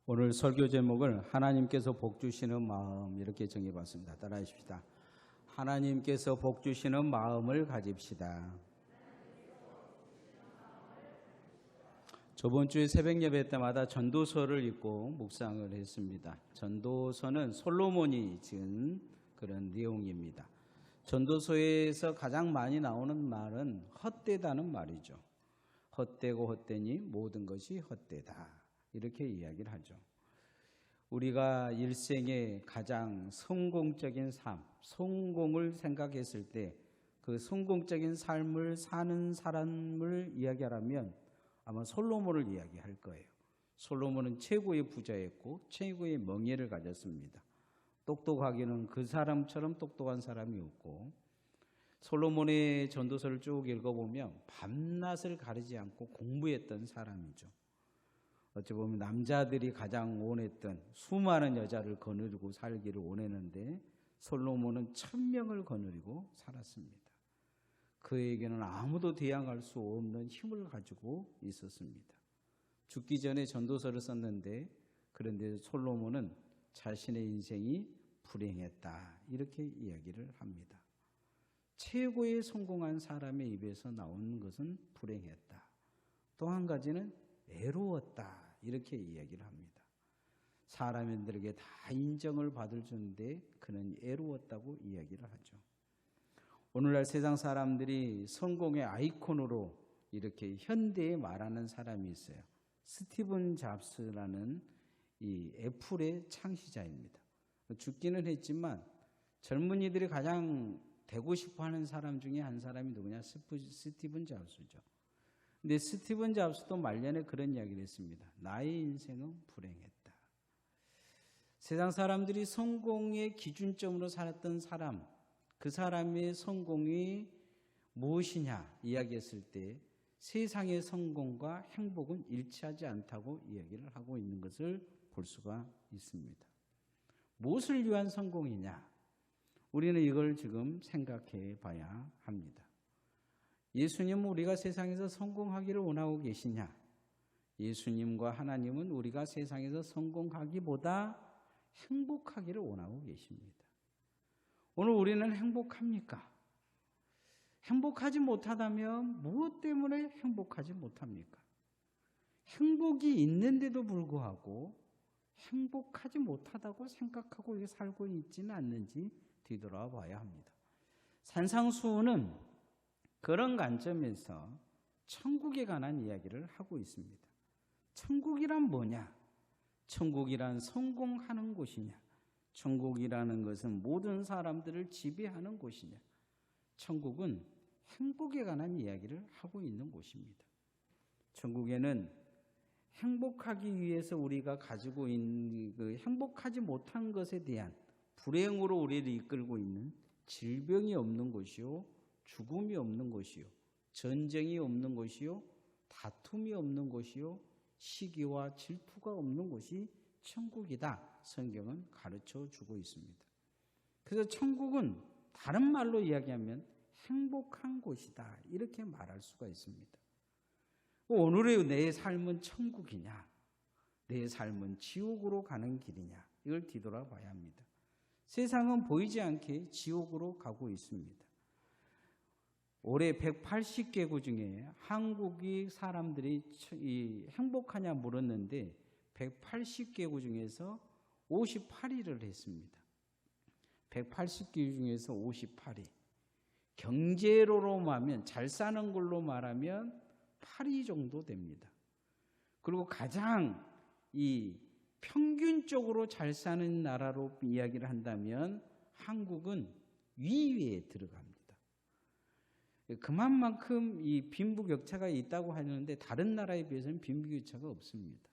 오늘 설교 제목을 하나님께서 복 주시는 마음 이렇게 정해봤습니다. 따라하십시다. 하나님께서 복 주시는 마음을 가집시다. 저번 주에 새벽 예배 때마다 전도서를 읽고 묵상을 했습니다. 전도서는 솔로몬이 지은 그런 내용입니다. 전도서에서 가장 많이 나오는 말은 헛되다는 말이죠. 헛되고 헛되니 모든 것이 헛되다. 이렇게 이야기를 하죠. 우리가 일생의 가장 성공적인 삶, 성공을 생각했을 때 그 성공적인 삶을 사는 사람을 이야기하라면 아마 솔로몬을 이야기할 거예요. 솔로몬은 최고의 부자였고 최고의 명예를 가졌습니다. 똑똑하기는 그 사람처럼 똑똑한 사람이 없고, 솔로몬의 전도서를 쭉 읽어보면 밤낮을 가리지 않고 공부했던 사람이죠. 어찌 보면 남자들이 가장 원했던 수많은 여자를 거느리고 살기를 원했는데 솔로몬은 1000명을 거느리고 살았습니다. 그에게는 아무도 대항할 수 없는 힘을 가지고 있었습니다. 죽기 전에 전도서를 썼는데, 그런데 솔로몬은 자신의 인생이 불행했다 이렇게 이야기를 합니다. 최고의 성공한 사람의 입에서 나오는 것은 불행했다. 또 한 가지는 애로웠다 이렇게 이야기를 합니다. 사람들에게 다 인정을 받을 줄인데 그는 애로웠다고 이야기를 하죠. 오늘날 세상 사람들이 성공의 아이콘으로 이렇게 현대에 말하는 사람이 있어요. 스티븐 잡스라는 이 애플의 창시자입니다. 죽기는 했지만 젊은이들이 가장 되고 싶어하는 사람 중에 한 사람이 누구냐? 스티븐 잡스죠. 근데 스티븐 잡스도 말년에 그런 이야기를 했습니다. 나의 인생은 불행했다. 세상 사람들이 성공의 기준점으로 살았던 사람, 그 사람의 성공이 무엇이냐 이야기했을 때 세상의 성공과 행복은 일치하지 않다고 이야기를 하고 있는 것을 볼 수가 있습니다. 무엇을 위한 성공이냐? 우리는 이걸 지금 생각해 봐야 합니다. 예수님은 우리가 세상에서 성공하기를 원하고 계시냐? 예수님과 하나님은 우리가 세상에서 성공하기보다 행복하기를 원하고 계십니다. 오늘 우리는 행복합니까? 행복하지 못하다면 무엇 때문에 행복하지 못합니까? 행복이 있는데도 불구하고 행복하지 못하다고 생각하고 살고 있지는 않는지 뒤돌아 봐야 합니다. 산상수훈은 그런 관점에서 천국에 관한 이야기를 하고 있습니다. 천국이란 뭐냐? 천국이란 성공하는 곳이냐? 천국이라는 것은 모든 사람들을 지배하는 곳이냐? 천국은 행복에 관한 이야기를 하고 있는 곳입니다. 천국에는 행복하기 위해서 우리가 가지고 있는 그 행복하지 못한 것에 대한 불행으로 우리를 이끌고 있는 질병이 없는 곳이요, 죽음이 없는 곳이요, 전쟁이 없는 곳이요, 다툼이 없는 곳이요, 시기와 질투가 없는 곳이 천국이다. 성경은 가르쳐 주고 있습니다. 그래서 천국은 다른 말로 이야기하면 행복한 곳이다 이렇게 말할 수가 있습니다. 오늘의 내 삶은 천국이냐, 내 삶은 지옥으로 가는 길이냐, 이걸 뒤돌아봐야 합니다. 세상은 보이지 않게 지옥으로 가고 있습니다. 올해 180개국 중에 한국이 사람들이 행복하냐 물었는데 180개국 중에서 58위를 했습니다. 180개 중에서 58위. 경제로로 말하면, 잘 사는 걸로 말하면 8위 정도 됩니다. 그리고 가장 평균적으로 잘 사는 나라로 이야기를 한다면 한국은 위에 들어갑니다. 그만큼 이 빈부격차가 있다고 하는데 다른 나라에 비해서는 빈부격차가 없습니다.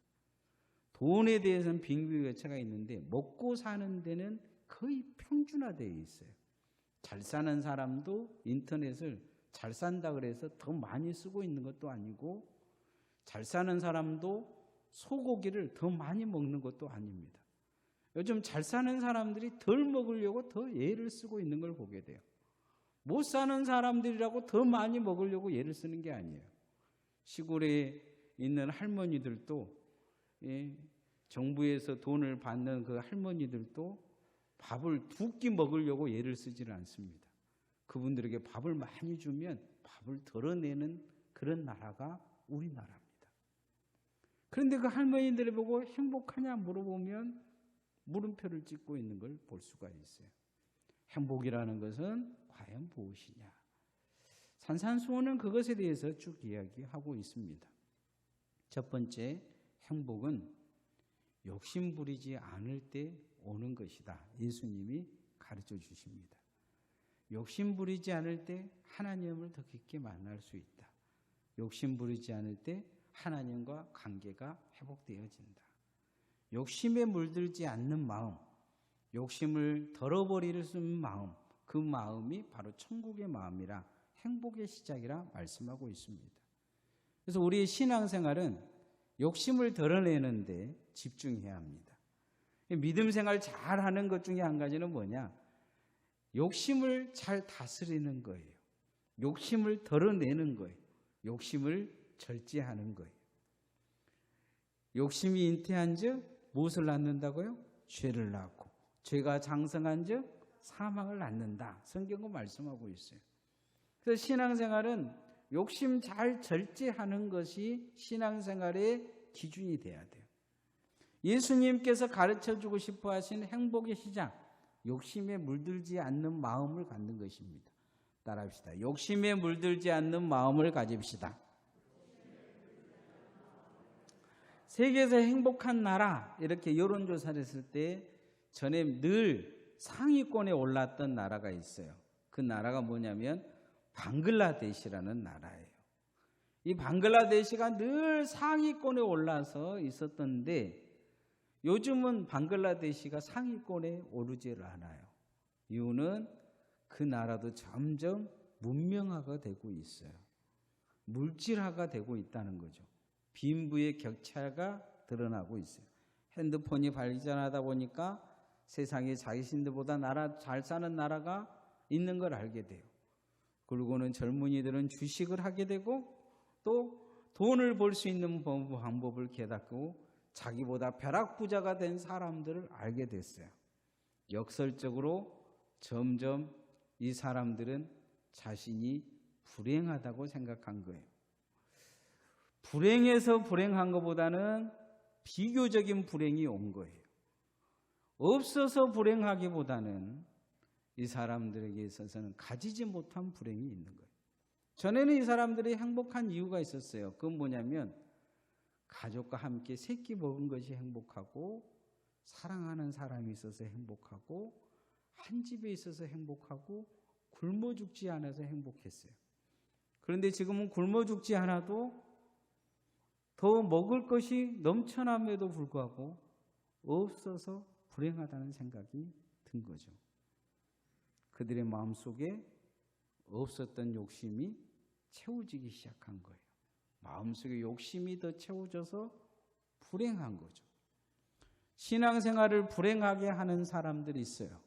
돈에 대해서는 빈부격차가 있는데 먹고 사는 데는 거의 평준화되어 있어요. 잘 사는 사람도 인터넷을 잘 산다 그래서 더 많이 쓰고 있는 것도 아니고, 잘 사는 사람도 소고기를 더 많이 먹는 것도 아닙니다. 요즘 잘 사는 사람들이 덜 먹으려고 더 애를 쓰고 있는 걸 보게 돼요. 못 사는 사람들이라고 더 많이 먹으려고 애를 쓰는 게 아니에요. 시골에 있는 할머니들도 정부에서 돈을 받는 그 할머니들도 밥을 두 끼 먹으려고 애를 쓰지를 않습니다. 그분들에게 밥을 많이 주면 밥을 덜어내는 그런 나라가 우리나라입니다. 그런데 그 할머니들을 보고 행복하냐 물어보면 물음표를 찍고 있는 걸 볼 수가 있어요. 행복이라는 것은 과연 무엇이냐? 산산수훈은 그것에 대해서 쭉 이야기하고 있습니다. 첫 번째, 행복은 욕심 부리지 않을 때 오는 것이다. 예수님이 가르쳐 주십니다. 욕심 부리지 않을 때 하나님을 더 깊게 만날 수 있다. 욕심 부리지 않을 때 하나님과 관계가 회복되어진다. 욕심에 물들지 않는 마음, 욕심을 덜어버릴 수 있는 마음, 그 마음이 바로 천국의 마음이라 행복의 시작이라 말씀하고 있습니다. 그래서 우리의 신앙생활은 욕심을 덜어내는데 집중해야 합니다. 믿음 생활 잘하는 것 중에 한 가지는 뭐냐? 욕심을 잘 다스리는 거예요. 욕심을 덜어내는 거예요. 욕심을 절제하는 거예요. 욕심이 잉태한 즉 무엇을 낳는다고요? 죄를 낳고, 죄가 장성한 즉 사망을 낳는다. 성경은 말씀하고 있어요. 그래서 신앙생활은 욕심 잘 절제하는 것이 신앙생활의 기준이 돼야 돼요. 예수님께서 가르쳐주고 싶어 하신 행복의 시작, 욕심에 물들지 않는 마음을 갖는 것입니다. 따라합시다. 욕심에 물들지 않는 마음을 가집시다. 세계에서 행복한 나라, 이렇게 여론조사를 했을 때 전에 늘 상위권에 올랐던 나라가 있어요. 그 나라가 뭐냐면 방글라데시라는 나라예요. 이 방글라데시가 늘 상위권에 올라서 있었던데 요즘은 방글라데시가 상위권에 오르지를 않아요. 이유는 그 나라도 점점 문명화가 되고 있어요. 물질화가 되고 있다는 거죠. 빈부의 격차가 드러나고 있어요. 핸드폰이 발전하다 보니까 세상에 자신들보다 나라 잘 사는 나라가 있는 걸 알게 돼요. 그리고는 젊은이들은 주식을 하게 되고 또 돈을 벌 수 있는 방법을 깨닫고 자기보다 벼락부자가 된 사람들을 알게 됐어요. 역설적으로 점점 이 사람들은 자신이 불행하다고 생각한 거예요. 불행해서 불행한 것보다는 비교적인 불행이 온 거예요. 없어서 불행하기보다는 이 사람들에게 있어서는 가지지 못한 불행이 있는 거예요. 전에는 이 사람들이 행복한 이유가 있었어요. 그건 뭐냐면 가족과 함께 새끼 먹은 것이 행복하고 사랑하는 사람이 있어서 행복하고 한 집에 있어서 행복하고 굶어 죽지 않아서 행복했어요. 그런데 지금은 굶어 죽지 않아도 더 먹을 것이 넘쳐남에도 불구하고 없어서 불행하다는 생각이 든 거죠. 그들의 마음속에 없었던 욕심이 채워지기 시작한 거예요. 마음속에 욕심이 더 채워져서 불행한 거죠. 신앙생활을 불행하게 하는 사람들이 있어요.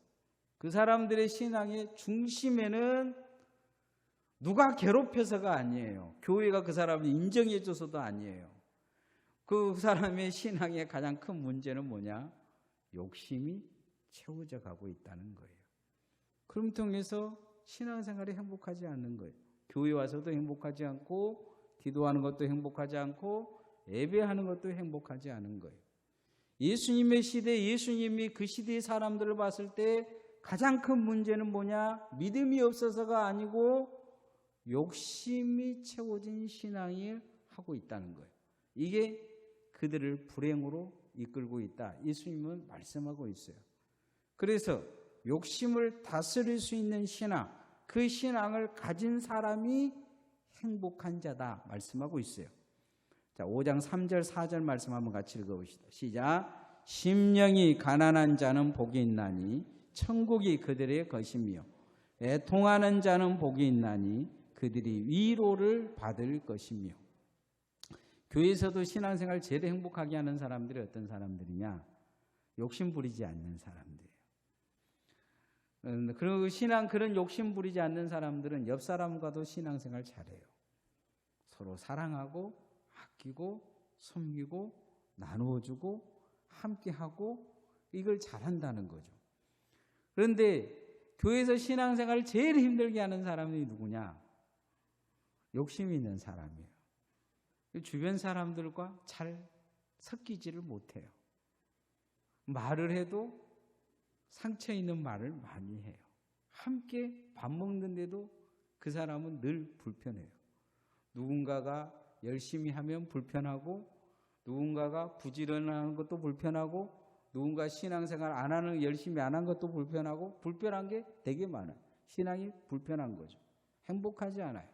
그 사람들의 신앙의 중심에는 누가 괴롭혀서가 아니에요. 교회가 그 사람을 인정해줘서도 아니에요. 그 사람의 신앙의 가장 큰 문제는 뭐냐? 욕심이 채워져 가고 있다는 거예요. 그럼 통해서 신앙생활이 행복하지 않는 거예요. 교회 와서도 행복하지 않고 기도하는 것도 행복하지 않고 예배하는 것도 행복하지 않은 거예요. 예수님의 시대, 예수님이 그 시대의 사람들을 봤을 때 가장 큰 문제는 뭐냐? 믿음이 없어서가 아니고 욕심이 채워진 신앙을 하고 있다는 거예요. 이게 그들을 불행으로 이끌고 있다. 예수님은 말씀하고 있어요. 그래서 욕심을 다스릴 수 있는 신앙, 그 신앙을 가진 사람이 행복한 자다 말씀하고 있어요. 자, 5장 3절 4절 말씀 한번 같이 읽어봅시다. 시작. 심령이 가난한 자는 복이 있나니 천국이 그들의 것이며 애통하는 자는 복이 있나니 그들이 위로를 받을 것이며. 교회에서도 신앙생활 제일 행복하게 하는 사람들이 어떤 사람들이냐? 욕심 부리지 않는 사람들이에요. 그리고 그런 욕심 부리지 않는 사람들은 옆 사람과도 신앙생활 잘해요. 서로 사랑하고 아끼고 섬기고 나누어주고 함께하고 이걸 잘한다는 거죠. 그런데 교회에서 신앙생활을 제일 힘들게 하는 사람이 누구냐? 욕심이 있는 사람이에요. 주변 사람들과 잘 섞이지를 못해요. 말을 해도 상처 있는 말을 많이 해요. 함께 밥 먹는데도 그 사람은 늘 불편해요. 누군가가 열심히 하면 불편하고, 누군가가 부지런하는 것도 불편하고, 누군가 신앙생활 안 하는, 열심히 안 한 것도 불편하고, 불편한 게 되게 많아요. 신앙이 불편한 거죠. 행복하지 않아요.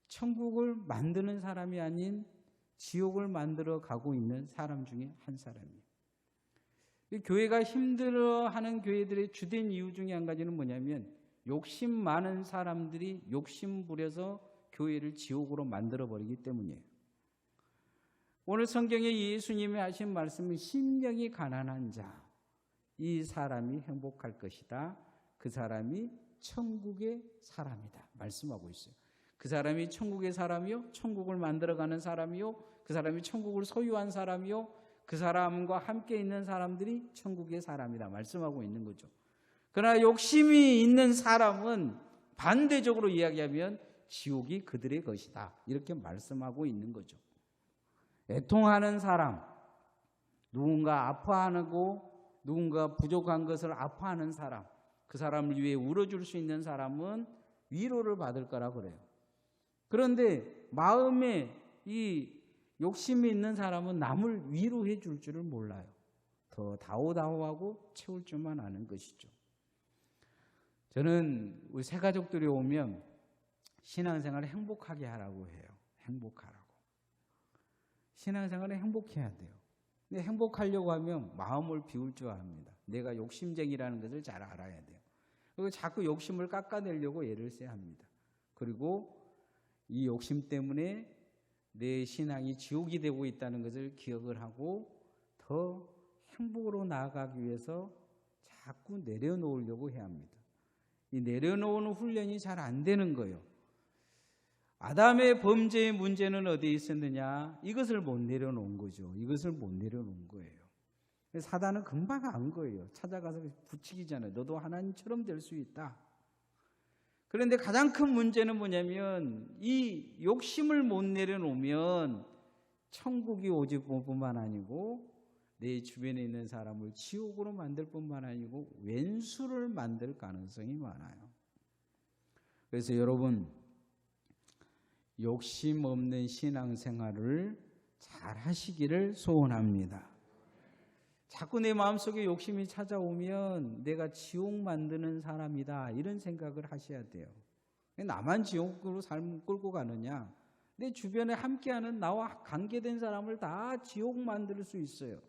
천국을 만드는 사람이 아닌 지옥을 만들어 가고 있는 사람 중에 한 사람이에요. 교회가 힘들어하는 교회들의 주된 이유 중에 한 가지는 뭐냐면 욕심 많은 사람들이 욕심 부려서 교회를 지옥으로 만들어버리기 때문이에요. 오늘 성경에 예수님이 하신 말씀은 심령이 가난한 자, 이 사람이 행복할 것이다. 그 사람이 천국의 사람이다. 말씀하고 있어요. 그 사람이 천국의 사람이요, 천국을 만들어가는 사람이요, 그 사람이 천국을 소유한 사람이요, 그 사람과 함께 있는 사람들이 천국의 사람이다. 말씀하고 있는 거죠. 그러나 욕심이 있는 사람은 반대적으로 이야기하면 지옥이 그들의 것이다. 이렇게 말씀하고 있는 거죠. 애통하는 사람, 누군가 아파하고 누군가 부족한 것을 아파하는 사람, 그 사람을 위해 울어줄 수 있는 사람은 위로를 받을 거라 그래요. 그런데 마음에 이 욕심이 있는 사람은 남을 위로해 줄 줄을 몰라요. 더 다오다오하고 채울 줄만 아는 것이죠. 저는 우리 새 가족들이 오면 신앙생활을 행복하게 하라고 해요. 행복하라고. 신앙생활을 행복해야 돼요. 근데 행복하려고 하면 마음을 비울 줄 압니다. 내가 욕심쟁이라는 것을 잘 알아야 돼요. 그리고 자꾸 욕심을 깎아내려고 애를 써야 합니다. 그리고 이 욕심 때문에 내 신앙이 지옥이 되고 있다는 것을 기억을 하고 더 행복으로 나아가기 위해서 자꾸 내려놓으려고 해야 합니다. 이 내려놓는 훈련이 잘 안 되는 거예요. 아담의 범죄의 문제는 어디에 있었느냐? 이것을 못 내려놓은 거죠. 이것을 못 내려놓은 거예요. 사단은 금방 안 거예요. 찾아가서 부추기잖아요. 너도 하나님처럼 될 수 있다. 그런데 가장 큰 문제는 뭐냐면 이 욕심을 못 내려놓으면 천국이 오질 뿐만 아니고 내 주변에 있는 사람을 지옥으로 만들 뿐만 아니고 왼수를 만들 가능성이 많아요. 그래서 여러분, 욕심 없는 신앙생활을 잘 하시기를 소원합니다. 자꾸 내 마음속에 욕심이 찾아오면 내가 지옥 만드는 사람이다, 이런 생각을 하셔야 돼요. 나만 지옥으로 삶 끌고 가느냐? 내 주변에 함께하는 나와 관계된 사람을 다 지옥 만들 수 있어요.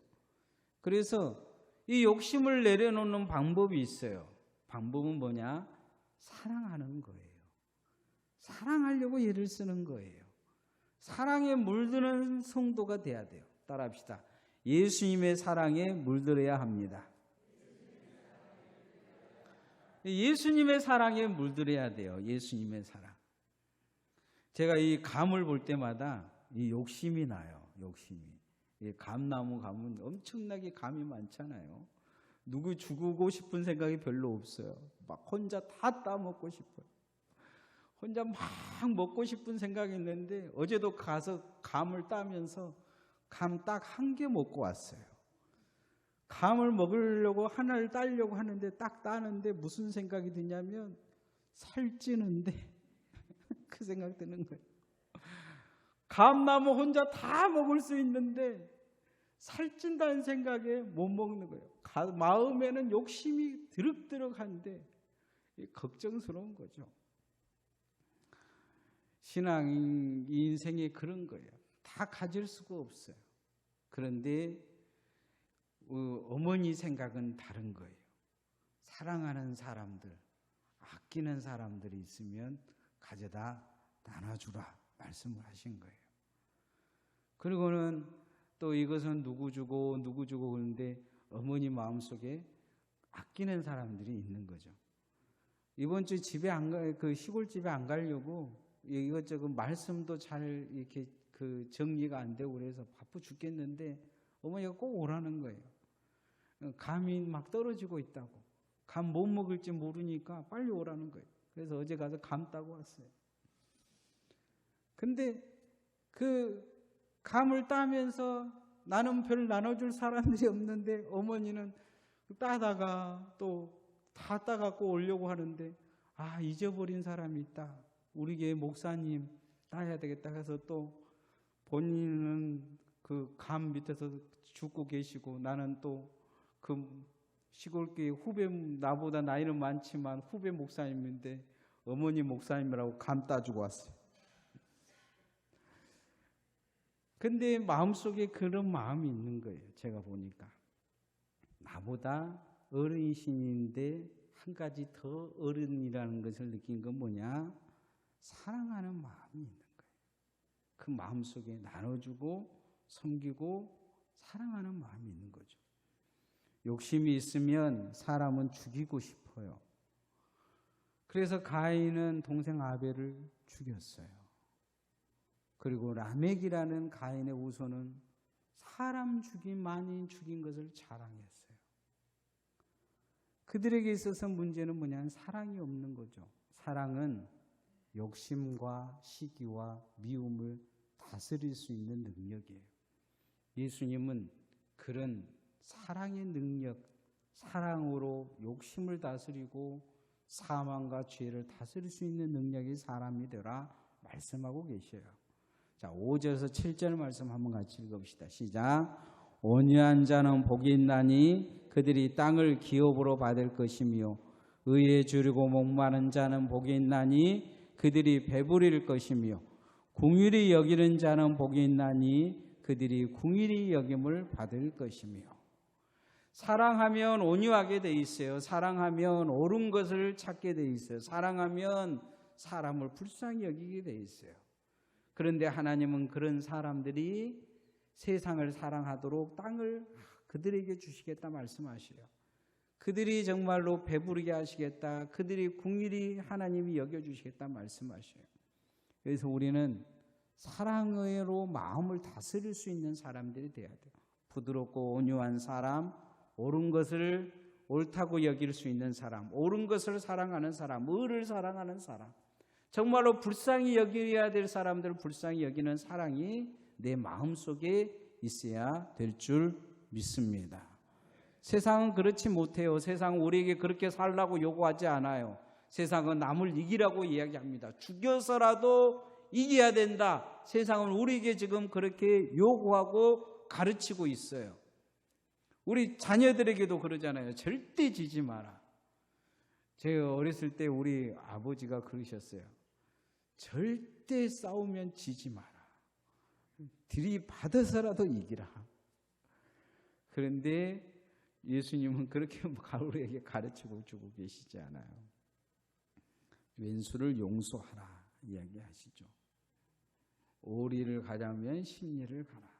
그래서 이 욕심을 내려놓는 방법이 있어요. 방법은 뭐냐? 사랑하는 거예요. 사랑하려고 애를 쓰는 거예요. 사랑에 물드는 성도가 돼야 돼요. 따라합시다. 예수님의 사랑에 물들어야 합니다. 예수님의 사랑에 물들어야 돼요. 예수님의 사랑. 제가 이 감을 볼 때마다 이 욕심이 나요. 욕심이. 이 감나무 감은 엄청나게 감이 많잖아요. 누구 죽이고 싶은 생각이 별로 없어요. 막 혼자 다 따먹고 싶어요. 혼자 막 먹고 싶은 생각이 있는데 어제도 가서 감을 따면서 감 딱 한 개 먹고 왔어요. 감을 먹으려고 하나를 따려고 하는데 딱 따는데 무슨 생각이 드냐면 살찌는데 그 생각 드는 거예요. 감나무 혼자 다 먹을 수 있는데 살찐다는 생각에 못 먹는 거예요. 마음에는 욕심이 드륵드륵한데 걱정스러운 거죠. 신앙 인생이 그런 거예요. 다 가질 수가 없어요. 그런데 어머니 생각은 다른 거예요. 사랑하는 사람들, 아끼는 사람들이 있으면 가져다 나눠주라 말씀을 하신 거예요. 그리고는 또 이것은 누구 주고 그러는데 어머니 마음속에 아끼는 사람들이 있는 거죠. 이번 주 집에 그 시골집에 안 가려고 이것저것 말씀도 잘 이렇게 그 정리가 안 되고 그래서 바빠 죽겠는데 어머니가 꼭 오라는 거예요. 감이 막 떨어지고 있다고. 감 못 먹을지 모르니까 빨리 오라는 거예요. 그래서 어제 가서 감 따고 왔어요. 근데 그 감을 따면서 나는 별 나눠줄 사람들이 없는데 어머니는 따다가 또 다 따갖고 오려고 하는데 잊어버린 사람이 있다. 우리 교회 목사님 따야 되겠다 해서 또 본인은 그 감 밑에서 죽고 계시고 나는 또 그 시골교회 후배, 나보다 나이는 많지만 후배 목사님인데 어머니 목사님이라고 감 따주고 왔어요. 근데 마음속에 그런 마음이 있는 거예요. 제가 보니까 나보다 어른이신데 한 가지 더 어른이라는 것을 느낀 건 뭐냐? 사랑하는 마음이 있는 거예요. 그 마음속에 나눠주고 섬기고 사랑하는 마음이 있는 거죠. 욕심이 있으면 사람은 죽이고 싶어요. 그래서 가인은 동생 아벨을 죽였어요. 그리고 라멕이라는 가인의 후손은 사람 죽인 만인 죽인 것을 자랑했어요. 그들에게 있어서 문제는 뭐냐면 사랑이 없는 거죠. 사랑은 욕심과 시기와 미움을 다스릴 수 있는 능력이에요. 예수님은 그런 사랑의 능력, 사랑으로 욕심을 다스리고 사망과 죄를 다스릴 수 있는 능력이 사람이 되라 말씀하고 계셔요. 자, 5절에서 7절 말씀 한번 같이 읽어봅시다. 시작. 온유한 자는 복이 있나니 그들이 땅을 기업으로 받을 것이며 의에 주르고 목마른 자는 복이 있나니 그들이 배부릴 것이며 궁휼히 여기는 자는 복이 있나니 그들이 궁휼히 여김을 받을 것이며. 사랑하면 온유하게 돼 있어요. 사랑하면 옳은 것을 찾게 돼 있어요. 사랑하면 사람을 불쌍히 여기게 돼 있어요. 그런데 하나님은 그런 사람들이 세상을 사랑하도록 땅을 그들에게 주시겠다 말씀하셔요. 그들이 정말로 배부르게 하시겠다. 그들이 궁휼히 하나님이 여겨주시겠다 말씀하셔요. 그래서 우리는 사랑으로 마음을 다스릴 수 있는 사람들이 돼야 돼요. 부드럽고 온유한 사람, 옳은 것을 옳다고 여길 수 있는 사람, 옳은 것을 사랑하는 사람, 의를 사랑하는 사람, 정말로 불쌍히 여겨야 될 사람들을 불쌍히 여기는 사랑이 내 마음속에 있어야 될 줄 믿습니다. 세상은 그렇지 못해요. 세상은 우리에게 그렇게 살라고 요구하지 않아요. 세상은 남을 이기라고 이야기합니다. 죽여서라도 이겨야 된다. 세상은 우리에게 지금 그렇게 요구하고 가르치고 있어요. 우리 자녀들에게도 그러잖아요. 절대 지지 마라. 제가 어렸을 때 우리 아버지가 그러셨어요. 절대 싸우면 지지 마라. 들이받아서라도 이기라. 그런데 예수님은 그렇게 우리에게 가르치고 주고 계시지 않아요. 왼수를 용서하라 이야기하시죠. 오리를 가자면 십리를 가라.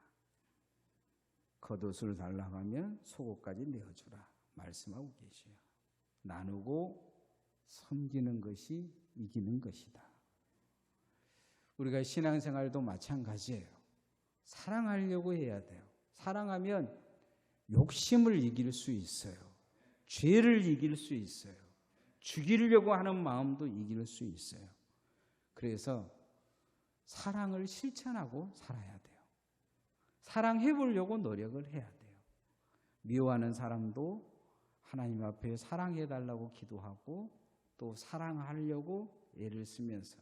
겉옷을 달라고 하면 속옷까지 내어주라 말씀하고 계셔요. 나누고 섬기는 것이 이기는 것이다. 우리가 신앙생활도 마찬가지예요. 사랑하려고 해야 돼요. 사랑하면 욕심을 이길 수 있어요. 죄를 이길 수 있어요. 죽이려고 하는 마음도 이길 수 있어요. 그래서 사랑을 실천하고 살아야 돼요. 사랑해 보려고 노력을 해야 돼요. 미워하는 사람도 하나님 앞에 사랑해 달라고 기도하고 또 사랑하려고 애를 쓰면서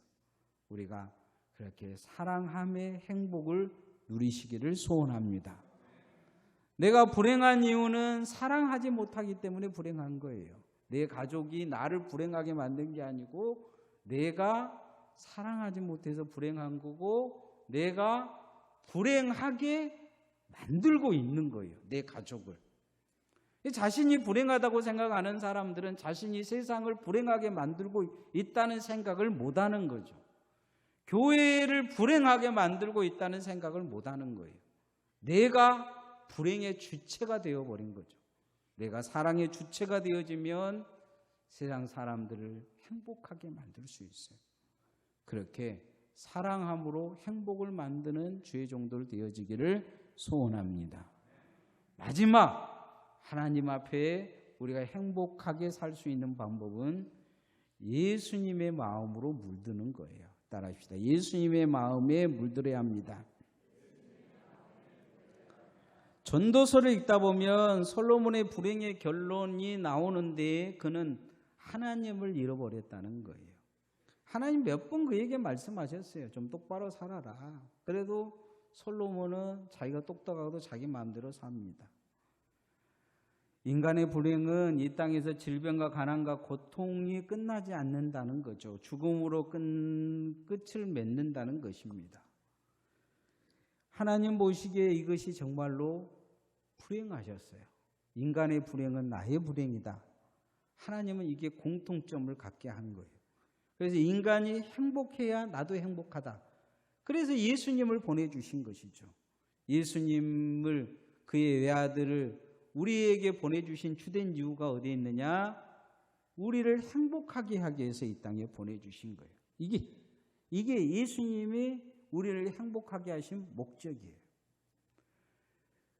우리가 그렇게 사랑함의 행복을 누리시기를 소원합니다. 내가 불행한 이유는 사랑하지 못하기 때문에 불행한 거예요. 내 가족이 나를 불행하게 만든 게 아니고 내가 사랑하지 못해서 불행한 거고 내가 불행하게 만들고 있는 거예요. 내 가족을. 자신이 불행하다고 생각하는 사람들은 자신이 세상을 불행하게 만들고 있다는 생각을 못하는 거죠. 교회를 불행하게 만들고 있다는 생각을 못하는 거예요. 내가 불행의 주체가 되어버린 거죠. 내가 사랑의 주체가 되어지면 세상 사람들을 행복하게 만들 수 있어요. 그렇게 사랑함으로 행복을 만드는 주의 종들 되어지기를 소원합니다. 마지막 하나님 앞에 우리가 행복하게 살 수 있는 방법은 예수님의 마음으로 물드는 거예요. 따라합시다. 예수님의 마음에 물들어야 합니다. 전도서를 읽다 보면 솔로몬의 불행의 결론이 나오는데 그는 하나님을 잃어버렸다는 거예요. 하나님 몇 번 그에게 말씀하셨어요. 좀 똑바로 살아라. 그래도 솔로몬은 자기가 똑똑하고도 자기 마음대로 삽니다. 인간의 불행은 이 땅에서 질병과 가난과 고통이 끝나지 않는다는 거죠. 죽음으로 끝을 맺는다는 것입니다. 하나님 보시기에 이것이 정말로 불행하셨어요. 인간의 불행은 나의 불행이다. 하나님은 이게 공통점을 갖게 한 거예요. 그래서 인간이 행복해야 나도 행복하다. 그래서 예수님을 보내주신 것이죠. 예수님을 그의 외아들을 우리에게 보내주신 주된 이유가 어디에 있느냐? 우리를 행복하게 하기 위해서 이 땅에 보내주신 거예요. 이게 예수님이 우리를 행복하게 하신 목적이에요.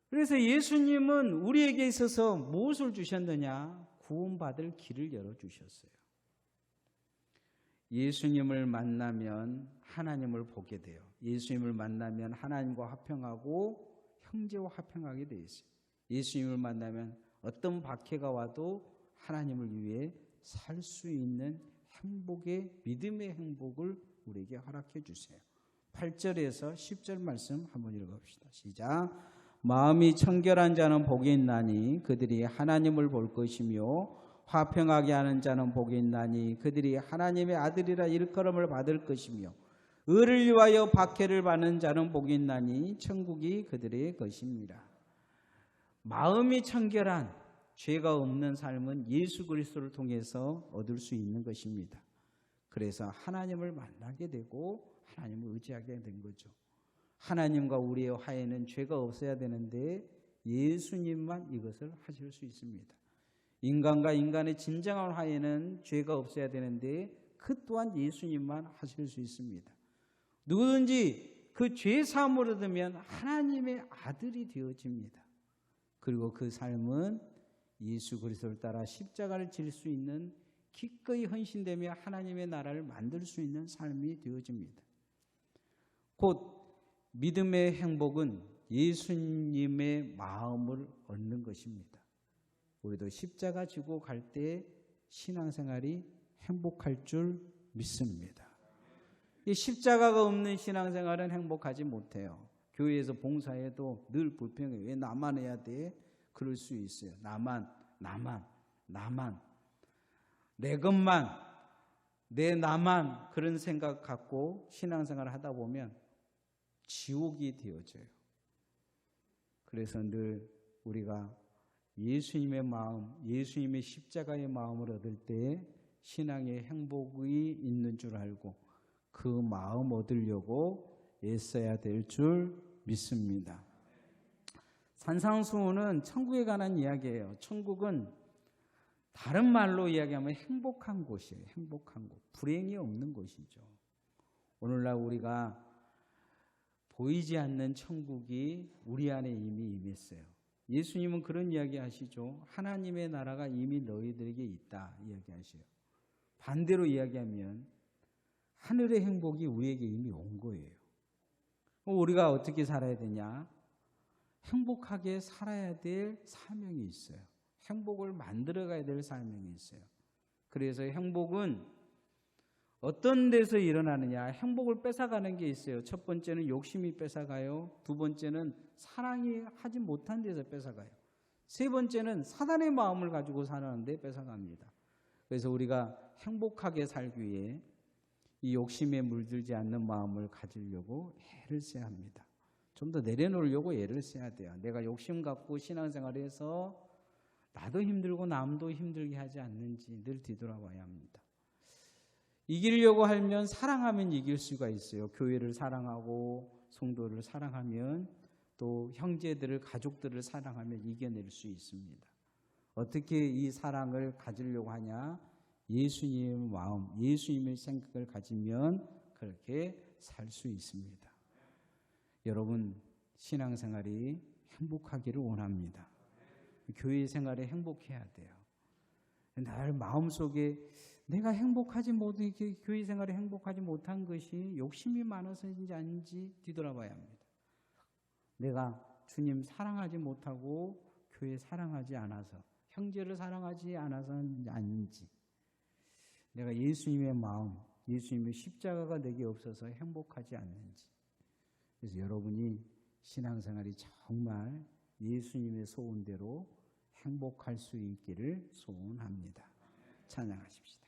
그래서 예수님은 우리에게 있어서 무엇을 주셨느냐? 구원받을 길을 열어주셨어요. 예수님을 만나면 하나님을 보게 돼요. 예수님을 만나면 하나님과 화평하고 형제와 화평하게 되어 있어요. 예수님을 만나면 어떤 박해가 와도 하나님을 위해 살 수 있는 행복의 믿음의 행복을 우리에게 허락해 주세요. 8절에서 10절 말씀 한번 읽어봅시다. 시작. 마음이 청결한 자는 복이 있나니 그들이 하나님을 볼 것이며 화평하게 하는 자는 복이 있나니 그들이 하나님의 아들이라 일컬음을 받을 것이며 의를 위하여 박해를 받는 자는 복이 있나니 천국이 그들의 것입니다. 마음이 청결한 죄가 없는 삶은 예수 그리스도를 통해서 얻을 수 있는 것입니다. 그래서 하나님을 만나게 되고 하나님을 의지하게 된 거죠. 하나님과 우리의 화해는 죄가 없어야 되는데 예수님만 이것을 하실 수 있습니다. 인간과 인간의 진정한 화해는 죄가 없어야 되는데 그 또한 예수님만 하실 수 있습니다. 누구든지 그 죄 사함을 얻으면 하나님의 아들이 되어집니다. 그리고 그 삶은 예수 그리스도를 따라 십자가를 질 수 있는 기꺼이 헌신되며 하나님의 나라를 만들 수 있는 삶이 되어집니다. 곧 믿음의 행복은 예수님의 마음을 얻는 것입니다. 우리도 십자가 지고 갈 때 신앙생활이 행복할 줄 믿습니다. 이 십자가가 없는 신앙생활은 행복하지 못해요. 교회에서 봉사해도 늘 불평해요. 왜 나만 해야 돼? 그럴 수 있어요. 나만 내 것만 내 나만 그런 생각 갖고 신앙생활을 하다 보면 지옥이 되어져요. 그래서 늘 우리가 예수님의 마음, 예수님의 십자가의 마음을 얻을 때 신앙의 행복이 있는 줄 알고 그 마음 얻으려고 애써야 될 줄 믿습니다. 산상수훈은 천국에 관한 이야기예요. 천국은 다른 말로 이야기하면 행복한 곳이에요. 행복한 곳. 불행이 없는 곳이죠. 오늘날 우리가 보이지 않는 천국이 우리 안에 이미 임했어요. 예수님은 그런 이야기 하시죠. 하나님의 나라가 이미 너희들에게 있다 이야기하셔요. 반대로 이야기하면 하늘의 행복이 우리에게 이미 온 거예요. 우리가 어떻게 살아야 되냐? 행복하게 살아야 될 사명이 있어요. 행복을 만들어가야 될 사명이 있어요. 그래서 행복은 어떤 데서 일어나느냐? 행복을 뺏어가는 게 있어요. 첫 번째는 욕심이 뺏어가요. 두 번째는 사랑이 하지 못한 데서 뺏어가요. 세 번째는 사단의 마음을 가지고 사는데 뺏어갑니다. 그래서 우리가 행복하게 살기 위해 이 욕심에 물들지 않는 마음을 가지려고 애를 써야 합니다. 좀 더 내려놓으려고 애를 써야 돼요. 내가 욕심 갖고 신앙생활을 해서 나도 힘들고 남도 힘들게 하지 않는지 늘 뒤돌아봐야 합니다. 이기려고 하면 사랑하면 이길 수가 있어요. 교회를 사랑하고 성도를 사랑하면 또 형제들을 가족들을 사랑하면 이겨낼 수 있습니다. 어떻게 이 사랑을 가지려고 하냐? 예수님의 마음, 예수님의 생각을 가지면 그렇게 살 수 있습니다. 여러분 신앙생활이 행복하기를 원합니다. 교회 생활에 행복해야 돼요. 날 마음속에 내가 행복하지 못, 교회 생활에 행복하지 못한 것이 욕심이 많아서인지 아닌지 뒤돌아봐야 합니다. 내가 주님 사랑하지 못하고 교회 사랑하지 않아서, 형제를 사랑하지 않아서는 아닌지, 내가 예수님의 마음, 예수님의 십자가가 내게 없어서 행복하지 않는지. 그래서 여러분이 신앙생활이 정말 예수님의 소원대로 행복할 수 있기를 소원합니다. 찬양하십시다.